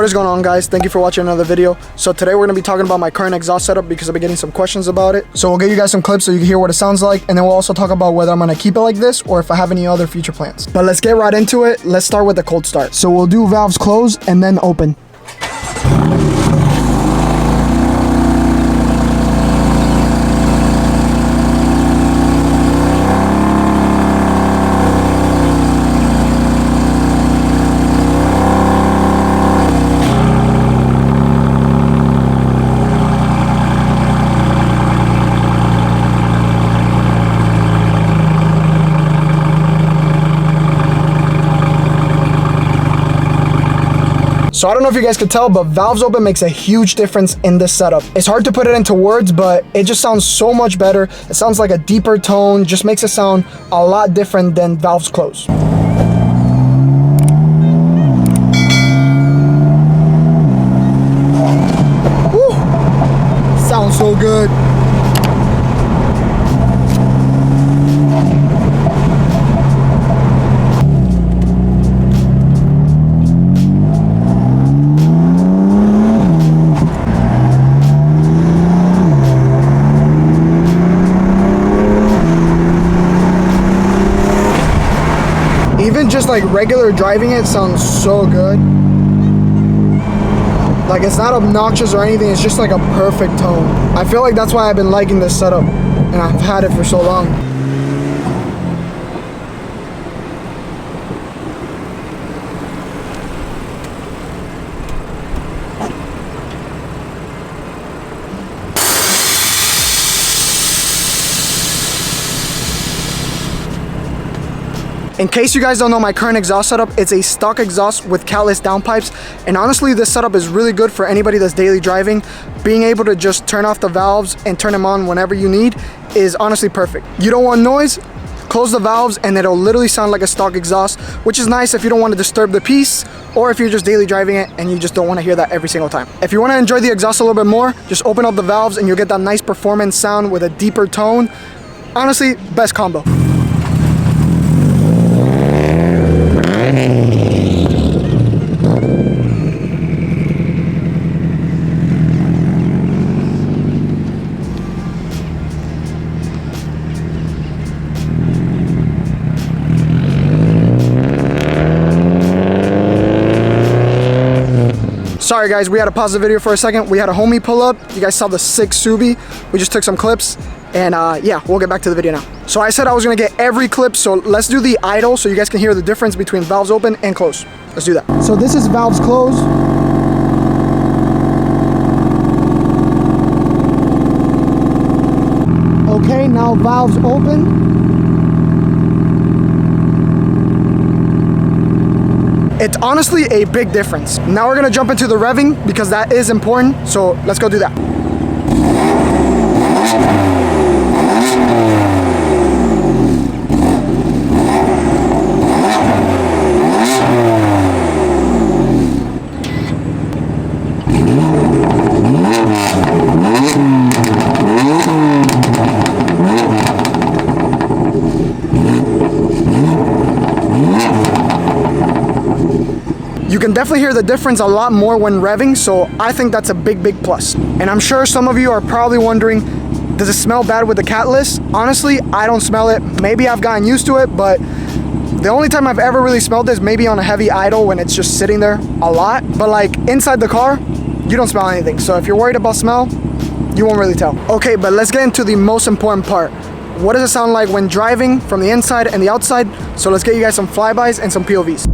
What is going on, guys? Thank you for watching another video. So today we're going to be talking about my current exhaust setup because I've been getting some questions about it. So we'll give you guys some clips so you can hear what it sounds like, and then we'll also talk about whether I'm going to keep it like this or if I have any other future plans. But let's get right into it. Let's start with the cold start. So we'll do valves close and then open. So I don't know if you guys could tell, but valves open makes a huge difference in this setup. It's hard to put it into words, but it just sounds so much better. It sounds like a deeper tone, just makes it sound a lot different than valves close. Woo! Sounds so good. Even just like regular driving it sounds so good. Like it's not obnoxious or anything, it's just like a perfect tone. I feel like that's why I've been liking this setup and I've had it for so long. In case you guys don't know my current exhaust setup, it's a stock exhaust with catless downpipes, and honestly this setup is really good for anybody that's daily driving. Being able to just turn off the valves and turn them on whenever you need is honestly perfect. You don't want noise, close the valves and it'll literally sound like a stock exhaust, which is nice if you don't want to disturb the peace or if you're just daily driving it and you just don't want to hear that every single time. If you want to enjoy the exhaust a little bit more, just open up the valves and you'll get that nice performance sound with a deeper tone. Honestly, best combo. Sorry guys, we had to pause the video for a second. We had a homie pull up. You guys saw the sick Subi. We just took some clips and yeah, we'll get back to the video now. So I said I was gonna get every clip, so let's do the idle so you guys can hear the difference between valves open and close. Let's do that. So this is valves closed. Okay, now valves open. It's honestly a big difference. Now we're gonna jump into the revving because that is important. So let's go do that. You can definitely hear the difference a lot more when revving, so I think that's a big plus. And I'm sure some of you are probably wondering, does it smell bad with the catless? Honestly, I don't smell it. Maybe I've gotten used to it, but the only time I've ever really smelled this maybe on a heavy idle when it's just sitting there a lot. But like inside the car, you don't smell anything. So if you're worried about smell, you won't really tell. Okay, but let's get into the most important part. What does it sound like when driving from the inside and the outside? So let's get you guys some flybys and some POVs.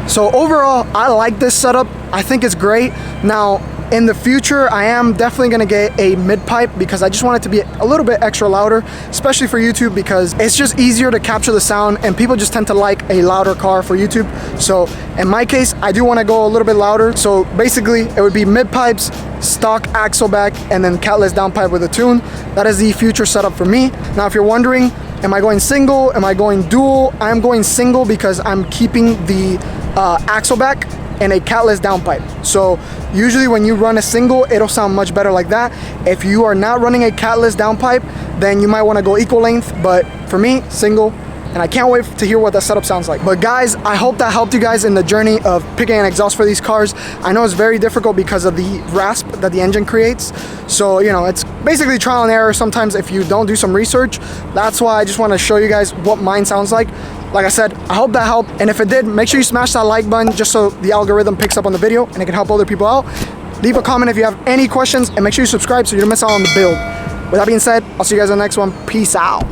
So overall, I like this setup. I think it's great. Now, in the future, I am definitely gonna get a mid-pipe because I just want it to be a little bit extra louder, especially for YouTube, because it's just easier to capture the sound and people just tend to like a louder car for YouTube. So in my case, I do wanna go a little bit louder. So basically, it would be mid-pipes, stock axle back, and then catless downpipe with a tune. That is the future setup for me. Now, if you're wondering, am I going single? Am I going dual? I'm going single because I'm keeping the axle back and a catless downpipe. So usually when you run a single, it'll sound much better like that. If you are not running a catless downpipe, then you might want to go equal length, but for me, single. And I can't wait to hear what that setup sounds like. But guys, I hope that helped you guys in the journey of picking an exhaust for these cars. I know it's very difficult because of the rasp that the engine creates. So, you know, it's basically trial and error sometimes if you don't do some research. That's why I just want to show you guys what mine sounds like. Like I said, I hope that helped. And if it did, make sure you smash that like button just so the algorithm picks up on the video and it can help other people out. Leave a comment if you have any questions and make sure you subscribe so you don't miss out on the build. With that being said, I'll see you guys in the next one. Peace out.